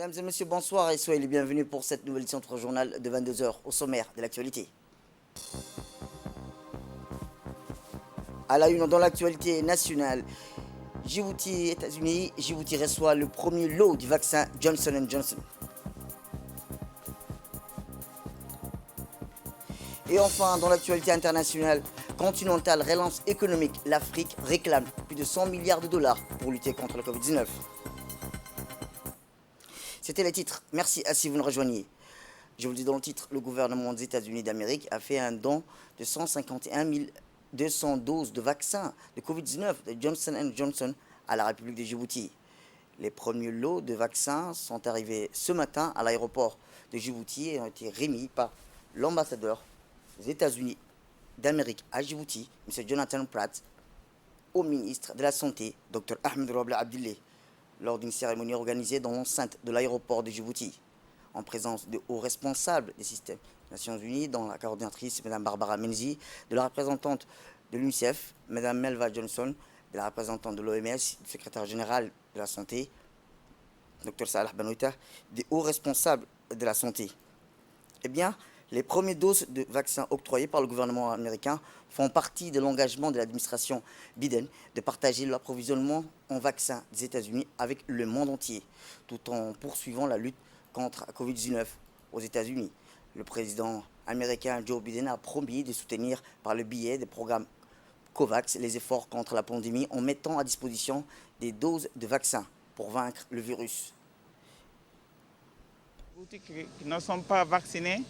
Mesdames et messieurs, bonsoir et soyez les bienvenus pour cette nouvelle édition de votre journal de 22 h au sommaire de l'actualité. À la une, dans l'actualité nationale, Djibouti, États-Unis, Djibouti reçoit le premier lot du vaccin Johnson & Johnson. Et enfin, dans l'actualité internationale, Continental relance économique. L'Afrique réclame plus de 100 milliards de dollars pour lutter contre le Covid-19. C'était les titres. Merci à si vous nous rejoignez. Je vous le dis dans le titre, le gouvernement des États-Unis d'Amérique a fait un don de 151 200 doses de vaccins de Covid-19 de Johnson & Johnson à la République de Djibouti. Les premiers lots de vaccins sont arrivés ce matin à l'aéroport de Djibouti et ont été remis par l'ambassadeur des États-Unis d'Amérique à Djibouti, M. Jonathan Pratt, au ministre de la Santé, Dr Ahmed Roble Abdillah, lors d'une cérémonie organisée dans l'enceinte de l'aéroport de Djibouti, en présence de hauts responsables des systèmes des Nations Unies, dont la coordinatrice, Mme Barbara Menzi, de la représentante de l'UNICEF, Mme Melva Johnson, de la représentante de l'OMS, du secrétaire général de la Santé, Dr Salah Banouita, des hauts responsables de la santé. Eh bien, les premières doses de vaccins octroyées par le gouvernement américain font partie de l'engagement de l'administration Biden de partager l'approvisionnement en vaccins des États-Unis avec le monde entier, tout en poursuivant la lutte contre la Covid-19 aux États-Unis. Le président américain Joe Biden a promis de soutenir par le biais des programmes COVAX les efforts contre la pandémie en mettant à disposition des doses de vaccins pour vaincre le virus. Qui ne sont pas vaccinés,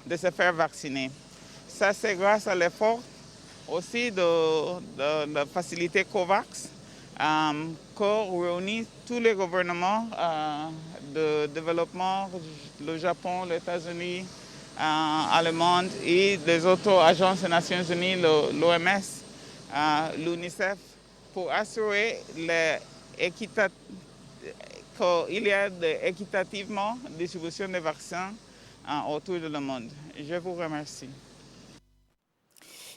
de se faire vacciner. Ça, c'est grâce à l'effort aussi de la facilité COVAX, qui réunit tous les gouvernements de développement, le Japon, les États-Unis, l'Allemagne et les autres agences des Nations Unies, l'OMS, l'UNICEF, pour assurer qu'il y a équitativement distribution des vaccins autour de le monde. Je vous remercie.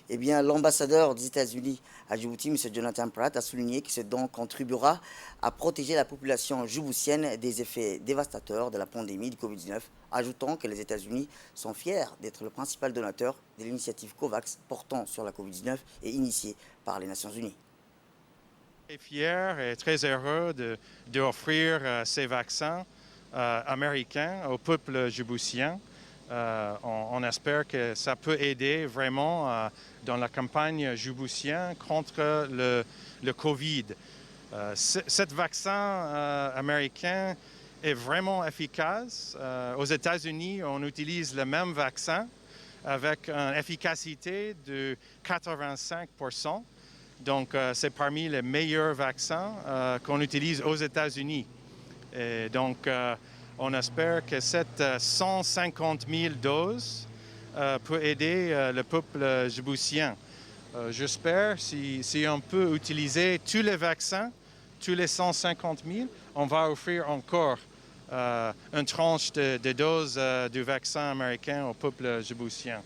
Eh bien, l'ambassadeur des États-Unis à Djibouti, M. Jonathan Pratt, a souligné que ce don contribuera à protéger la population djiboutienne des effets dévastateurs de la pandémie du Covid-19, ajoutant que les États-Unis sont fiers d'être le principal donateur de l'initiative COVAX portant sur la Covid-19 et initiée par les Nations Unies. Je suis fier et très heureux d'offrir ces vaccins américains au peuple djiboutien. On espère que ça peut aider vraiment dans la campagne djiboutienne contre le COVID. Ce vaccin américain est vraiment efficace. Aux États-Unis, on utilise le même vaccin avec une efficacité de 85%. Donc, c'est parmi les meilleurs vaccins qu'on utilise aux États-Unis. Et donc, on espère que cette 150 000 doses peut aider le peuple djiboutien. J'espère si on peut utiliser tous les vaccins, tous les 150 000, on va offrir encore une tranche de doses du vaccin américain au peuple djiboutien.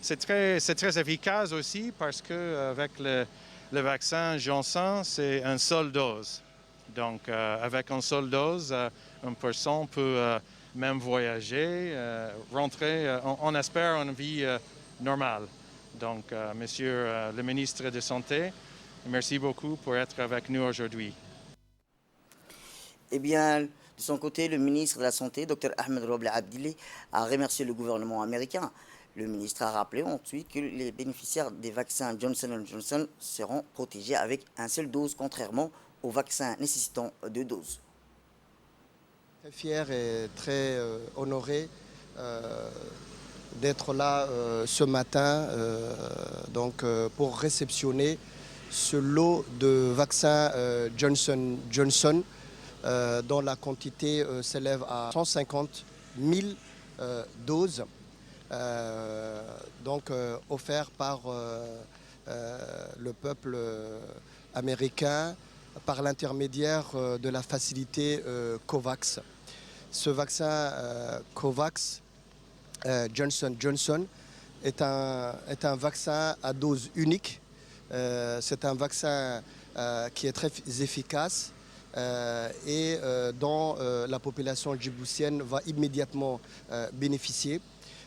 C'est très efficace aussi parce qu'avec le vaccin Johnson, c'est une seule dose. Donc, avec une seule dose, une personne peut même voyager, rentrer, on espère, une vie normale. Donc, Monsieur le ministre de Santé, merci beaucoup pour être avec nous aujourd'hui. Eh bien, de son côté, le ministre de la Santé, Dr Ahmed Roble Abdillah, a remercié le gouvernement américain. Le ministre a rappelé ensuite que les bénéficiaires des vaccins Johnson & Johnson seront protégés avec une seule dose, contrairement aux vaccins nécessitant deux doses. Très fier et très honoré d'être là ce matin pour réceptionner ce lot de vaccins Johnson & Johnson dont la quantité s'élève à 150 000 doses. Offert par le peuple américain par l'intermédiaire de la facilité COVAX. Ce vaccin COVAX Johnson & Johnson est un vaccin à dose unique. C'est un vaccin qui est très efficace et dont la population djiboutienne va immédiatement bénéficier.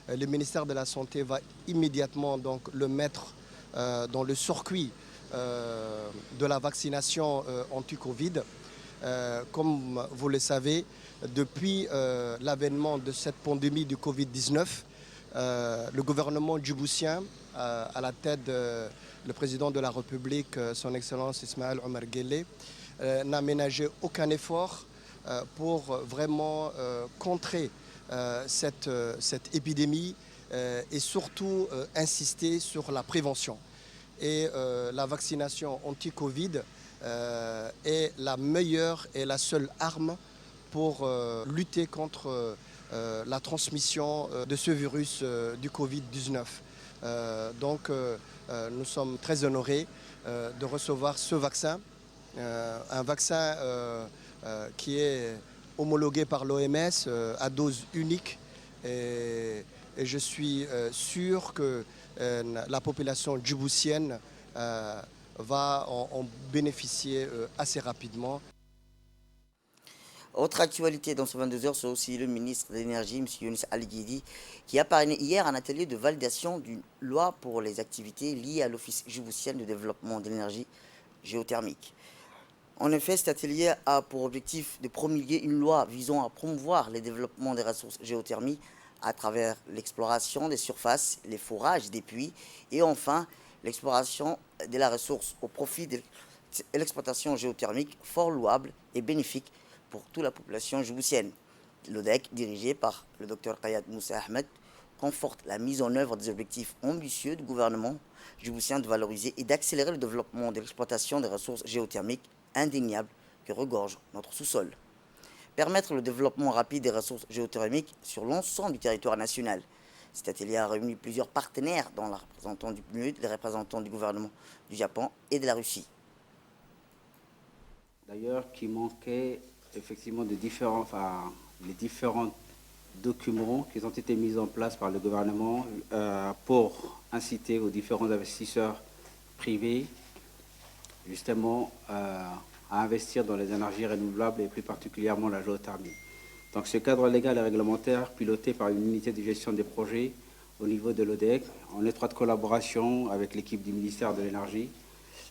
Le ministère de la Santé va immédiatement donc le mettre dans le circuit de la vaccination anti-Covid. Comme vous le savez, depuis l'avènement de cette pandémie du Covid-19, le gouvernement djiboutien, à la tête du président de la République, son Excellence Ismaël Omar Guelleh, n'a ménagé aucun effort pour vraiment contrer cette épidémie et surtout insister sur la prévention. Et la vaccination anti-Covid est la meilleure et la seule arme pour lutter contre la transmission de ce virus du Covid-19. Donc nous sommes très honorés de recevoir ce vaccin, un vaccin qui est homologué par l'OMS à dose unique. Et je suis sûr que la population djiboutienne va en bénéficier assez rapidement. Autre actualité dans ce 22h, c'est aussi le ministre de l'Énergie, M. Younis Ali-Guidi, qui a parrainé hier un atelier de validation d'une loi pour les activités liées à l'Office djiboutien de développement de l'énergie géothermique. En effet, cet atelier a pour objectif de promulguer une loi visant à promouvoir le développement des ressources géothermiques à travers l'exploration des surfaces, les forages des puits et enfin l'exploration de la ressource au profit de l'exploitation géothermique fort louable et bénéfique pour toute la population djiboutienne. L'ODEC, dirigé par le Dr Kayat Moussa Ahmed, conforte la mise en œuvre des objectifs ambitieux du gouvernement djiboutien de valoriser et d'accélérer le développement de l'exploitation des ressources géothermiques indéniables que regorge notre sous-sol. Permettre le développement rapide des ressources géothermiques sur l'ensemble du territoire national. Cet atelier a réuni plusieurs partenaires, dont les représentants du PNUD, les représentants du gouvernement du Japon et de la Russie. D'ailleurs, qui manquait effectivement les différents documents qui ont été mis en place par le gouvernement pour inciter aux différents investisseurs privés justement à investir dans les énergies renouvelables et plus particulièrement la géothermie. Donc ce cadre légal et réglementaire piloté par une unité de gestion des projets au niveau de l'ODEC, en étroite collaboration avec l'équipe du ministère de l'Énergie,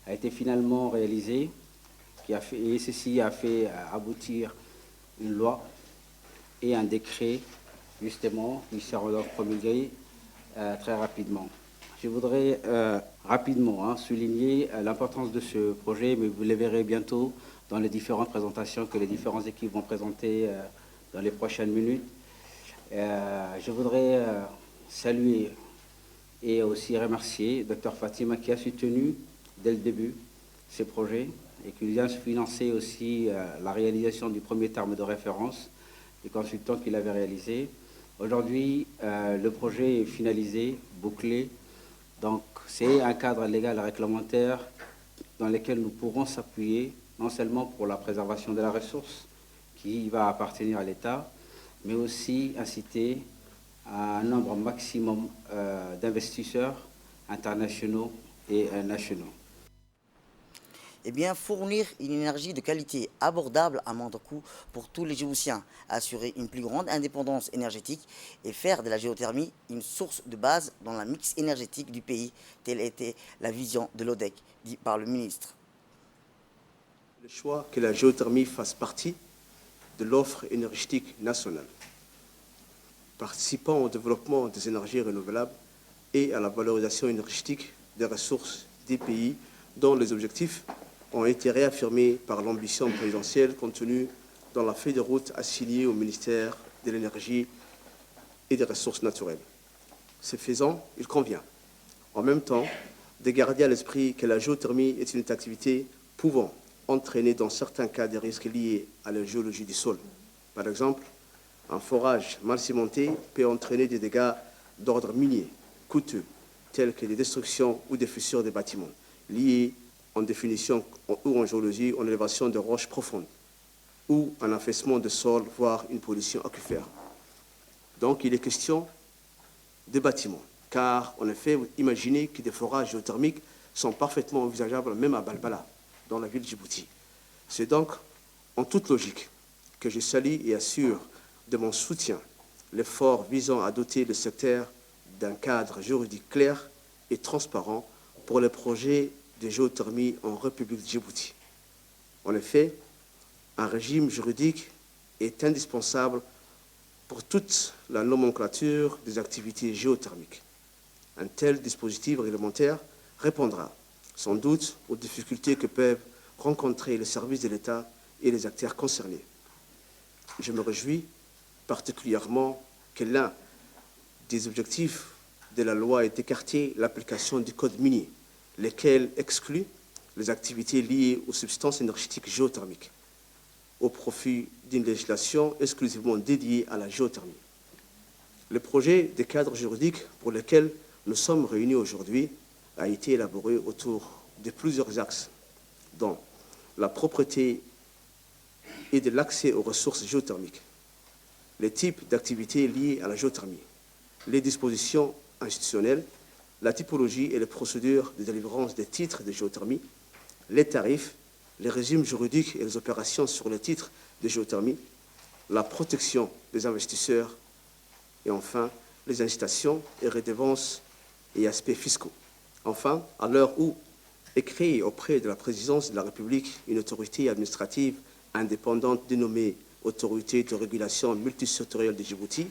a été finalement réalisé et ceci a fait aboutir une loi et un décret justement qui sera promulgué très rapidement. Je voudrais rapidement souligner l'importance de ce projet, mais vous le verrez bientôt dans les différentes présentations que les différentes équipes vont présenter dans les prochaines minutes. Je voudrais saluer et aussi remercier Dr Fatima qui a soutenu dès le début ces projets et qui a financé aussi la réalisation du premier terme de référence des consultants qu'il avait réalisé. Aujourd'hui, le projet est finalisé, bouclé. Donc, c'est un cadre légal et réglementaire dans lequel nous pourrons s'appuyer, non seulement pour la préservation de la ressource qui va appartenir à l'État, mais aussi inciter à un nombre maximum d'investisseurs internationaux et nationaux. Eh bien, fournir une énergie de qualité abordable à moindre coût pour tous les Djiboutiens, assurer une plus grande indépendance énergétique et faire de la géothermie une source de base dans la mix énergétique du pays, telle était la vision de l'ODEC, dit par le ministre. Le choix que la géothermie fasse partie de l'offre énergétique nationale, participant au développement des énergies renouvelables et à la valorisation énergétique des ressources des pays dont les objectifs ont été réaffirmés par l'ambition présidentielle contenue dans la feuille de route assignée au ministère de l'Énergie et des Ressources naturelles. Ce faisant, il convient, en même temps, de garder à l'esprit que la géothermie est une activité pouvant entraîner dans certains cas des risques liés à la géologie du sol. Par exemple, un forage mal cimenté peut entraîner des dégâts d'ordre minier, coûteux, tels que des destructions ou des fissures des bâtiments, liés en définition ou en géologie, en élévation de roches profondes, ou un affaissement de sol, voire une pollution aquifère. Donc il est question des bâtiments, car en effet, imaginez que des forages géothermiques sont parfaitement envisageables même à Balbala, dans la ville de Djibouti. C'est donc en toute logique que je salue et assure de mon soutien l'effort visant à doter le secteur d'un cadre juridique clair et transparent pour les projets de géothermie en République de Djibouti. En effet, un régime juridique est indispensable pour toute la nomenclature des activités géothermiques. Un tel dispositif réglementaire répondra sans doute aux difficultés que peuvent rencontrer les services de l'État et les acteurs concernés. Je me réjouis particulièrement que l'un des objectifs de la loi ait écarté l'application du code minier, lequel exclut les activités liées aux substances énergétiques géothermiques, au profit d'une législation exclusivement dédiée à la géothermie. Le projet de cadre juridique pour lequel nous sommes réunis aujourd'hui a été élaboré autour de plusieurs axes, dont la propreté et de l'accès aux ressources géothermiques, les types d'activités liées à la géothermie, les dispositions institutionnelles, la typologie et les procédures de délivrance des titres de géothermie, les tarifs, les régimes juridiques et les opérations sur les titres de géothermie, la protection des investisseurs et enfin les incitations et redevances et aspects fiscaux. Enfin, à l'heure où est créée auprès de la présidence de la République une autorité administrative indépendante dénommée Autorité de régulation multisectorielle de Djibouti,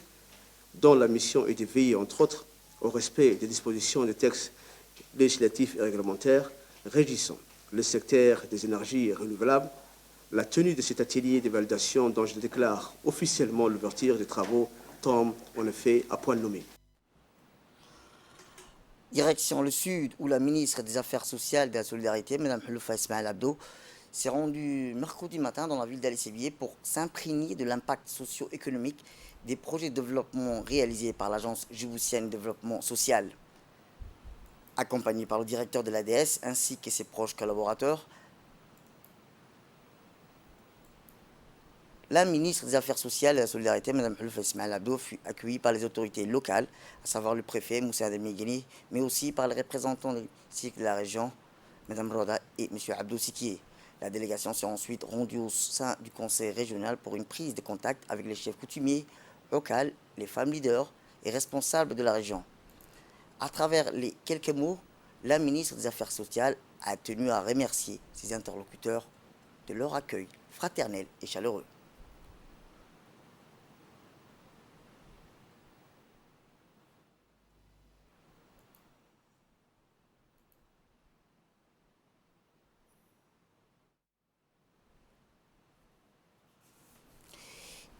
dont la mission est de veiller, entre autres, au respect des dispositions des textes législatifs et réglementaires régissant le secteur des énergies renouvelables, la tenue de cet atelier de validation dont je déclare officiellement l'ouverture des travaux tombe en effet à point nommé. Direction le Sud, où la ministre des Affaires sociales et de la Solidarité, Mme Hloufa Ismaël Abdo, s'est rendue mercredi matin dans la ville d'Ali-Sébié pour s'imprégner de l'impact socio-économique des projets de développement réalisés par l'Agence djiboutienne de développement social. Accompagnée par le directeur de l'ADS ainsi que ses proches collaborateurs, la ministre des Affaires sociales et de la Solidarité, Mme Hloufa Ismaël Abdo, fut accueillie par les autorités locales, à savoir le préfet Moussa Ademigueni, mais aussi par les représentants de la région, Mme Roda et M. Abdou Sikié. La délégation s'est ensuite rendue au sein du conseil régional pour une prise de contact avec les chefs coutumiers locaux, les femmes leaders et responsables de la région. À travers les quelques mots, la ministre des Affaires sociales a tenu à remercier ses interlocuteurs de leur accueil fraternel et chaleureux.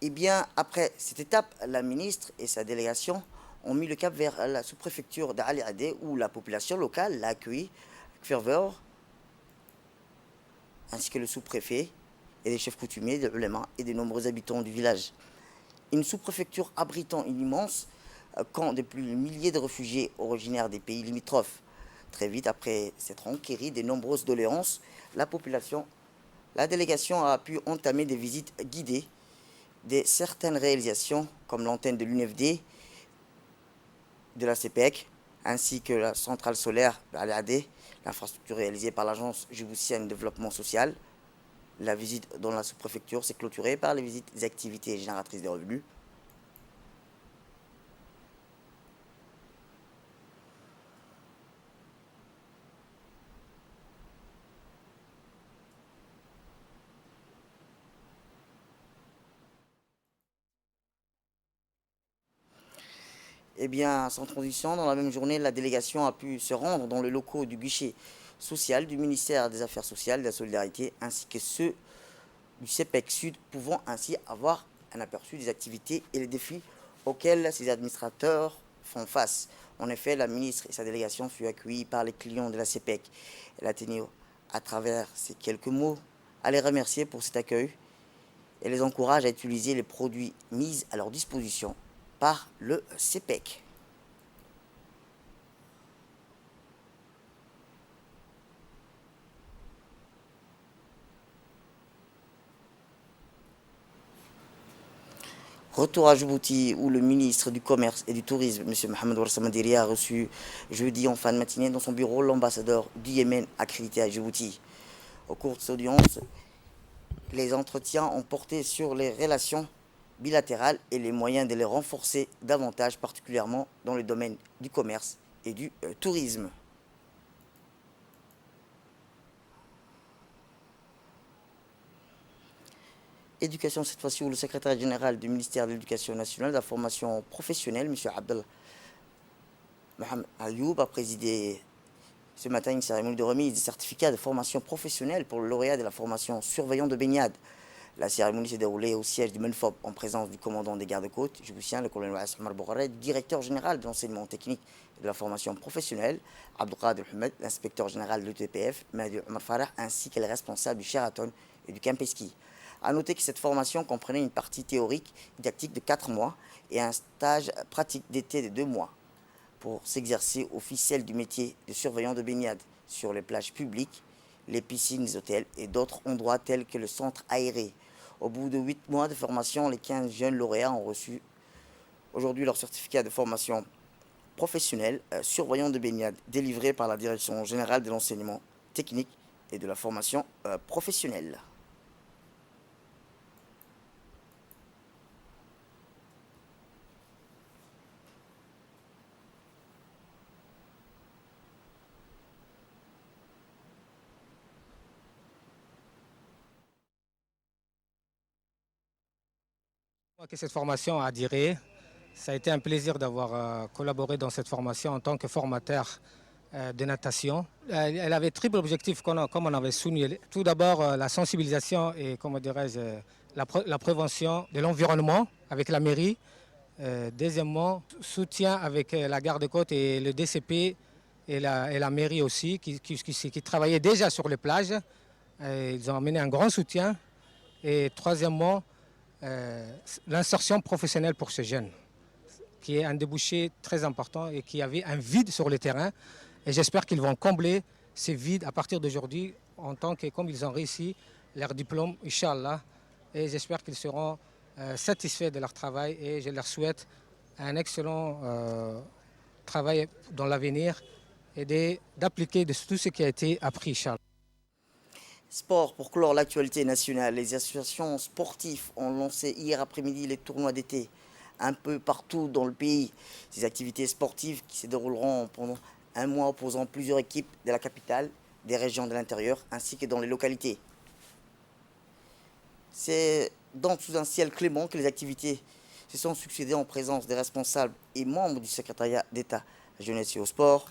Eh bien, après cette étape, la ministre et sa délégation ont mis le cap vers la sous-préfecture d'Ali Adé, où la population locale l'a accueilli avec ferveur, ainsi que le sous-préfet et les chefs coutumiers, de l'ulama et de nombreux habitants du village. Une sous-préfecture abritant une immense camp de plus de milliers de réfugiés originaires des pays limitrophes. Très vite après s'être enquérie de nombreuses doléances, la délégation a pu entamer des visites guidées de certaines réalisations comme l'antenne de l'UNFD, de la CPEC, ainsi que la centrale solaire de l'AD, l'infrastructure réalisée par l'Agence djiboutienne de développement social. La visite dans la sous-préfecture s'est clôturée par les visites des activités génératrices de revenus. Eh bien, sans transition, dans la même journée, la délégation a pu se rendre dans les locaux du guichet social du ministère des Affaires sociales et de la Solidarité, ainsi que ceux du CPEC Sud, pouvant ainsi avoir un aperçu des activités et les défis auxquels ces administrateurs font face. En effet, la ministre et sa délégation furent accueillis par les clients de la CPEC. Elle a tenu, à travers ces quelques mots, à les remercier pour cet accueil et les encourage à utiliser les produits mis à leur disposition par le CPEC. Retour à Djibouti, où le ministre du Commerce et du Tourisme, M. Mohamed Warsamadiri, a reçu jeudi en fin de matinée dans son bureau l'ambassadeur du Yémen accrédité à Djibouti. Au cours de cette audience, Les entretiens ont porté sur les relations bilatérales et les moyens de les renforcer davantage, particulièrement dans le domaine du commerce et du tourisme. Éducation, cette fois-ci, où le secrétaire général du ministère de l'Éducation nationale, de la formation professionnelle, M. Abdel Mohamed Ayoub, a présidé ce matin une cérémonie de remise des certificats de formation professionnelle pour le lauréat de la formation surveillant de baignade. La cérémonie s'est déroulée au siège du MENFOP en présence du commandant des gardes-côtes djiboutien, le colonel Omar Boukhara, du directeur général de l'enseignement technique et de la formation professionnelle, Abdelkader Ahmed, l'inspecteur général de l'ETPF, Mahdi Omar Farah, ainsi que les responsables du Sheraton et du Campeski. A noter que cette formation comprenait une partie théorique didactique de 4 mois et un stage pratique d'été de 2 mois pour s'exercer au ficelle du métier de surveillant de baignade sur les plages publiques, les piscines, les hôtels et d'autres endroits tels que le centre aéré. Au bout de 8 mois de formation, les 15 jeunes lauréats ont reçu aujourd'hui leur certificat de formation professionnelle surveillant de baignade délivré par la Direction générale de l'enseignement technique et de la formation professionnelle. Que cette formation a duré. Ça a été un plaisir d'avoir collaboré dans cette formation en tant que formateur de natation. Elle avait triple objectif comme on avait souligné. Tout d'abord la sensibilisation et comment dirais-je, la prévention de l'environnement avec la mairie. Deuxièmement, soutien avec la garde-côte et le DCP et la mairie aussi qui travaillaient déjà sur les plages. Ils ont amené un grand soutien. Et troisièmement, l'insertion professionnelle pour ces jeunes, qui est un débouché très important et qui avait un vide sur le terrain. Et j'espère qu'ils vont combler ces vides à partir d'aujourd'hui, en tant que, comme ils ont réussi leur diplôme, Inch'Allah. Et j'espère qu'ils seront satisfaits de leur travail et je leur souhaite un excellent travail dans l'avenir et d'appliquer de tout ce qui a été appris, Inch'Allah. Sport, pour clore l'actualité nationale, les associations sportives ont lancé hier après-midi les tournois d'été un peu partout dans le pays. Ces activités sportives qui se dérouleront pendant un mois opposant plusieurs équipes de la capitale, des régions de l'intérieur ainsi que dans les localités. C'est donc sous un ciel clément que les activités se sont succédées en présence des responsables et membres du secrétariat d'État à la jeunesse et au sport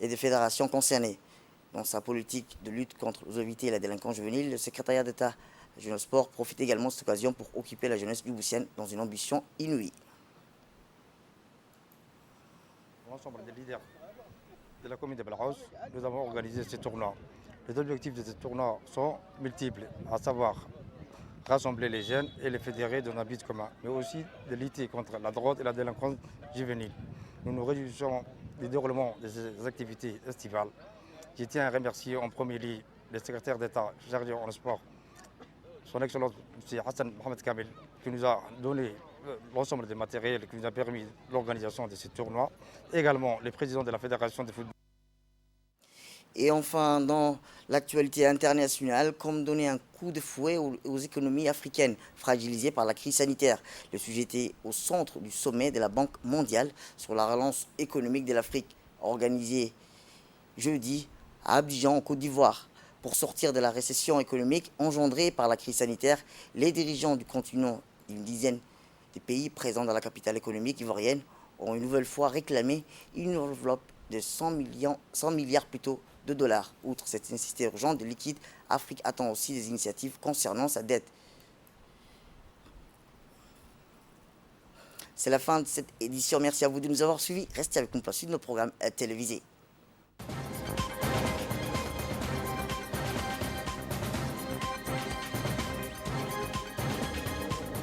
et des fédérations concernées. Dans sa politique de lutte contre l'obésité et la délinquance juvénile, le secrétariat d'État à la jeunesse et au sport profite également de cette occasion pour occuper la jeunesse djiboutienne dans une ambition inouïe. L'ensemble des leaders de la commune de Belhaus, nous avons organisé ce tournoi. Les objectifs de ce tournoi sont multiples, à savoir rassembler les jeunes et les fédérer dans un but commun, mais aussi de lutter contre la drogue et la délinquance juvénile. Nous nous réjouissons du déroulement de ces activités estivales. Je tiens à remercier en premier lieu le secrétaire d'État chargé en sport, son Excellence M. Hassan Mohamed Kamel, qui nous a donné l'ensemble des matériels qui nous a permis l'organisation de ce tournoi. Également le président de la Fédération de football. Et enfin, dans l'actualité internationale, comme donner un coup de fouet aux économies africaines fragilisées par la crise sanitaire. Le sujet était au centre du sommet de la Banque mondiale sur la relance économique de l'Afrique, organisé jeudi à Abidjan, en Côte d'Ivoire. Pour sortir de la récession économique engendrée par la crise sanitaire, les dirigeants du continent d'une dizaine de pays présents dans la capitale économique ivoirienne ont une nouvelle fois réclamé une enveloppe de 100 milliards de dollars. Outre cette nécessité urgente de liquide, l'Afrique attend aussi des initiatives concernant sa dette. C'est la fin de cette édition. Merci à vous de nous avoir suivis. Restez avec nous pour la suite de nos programmes télévisés.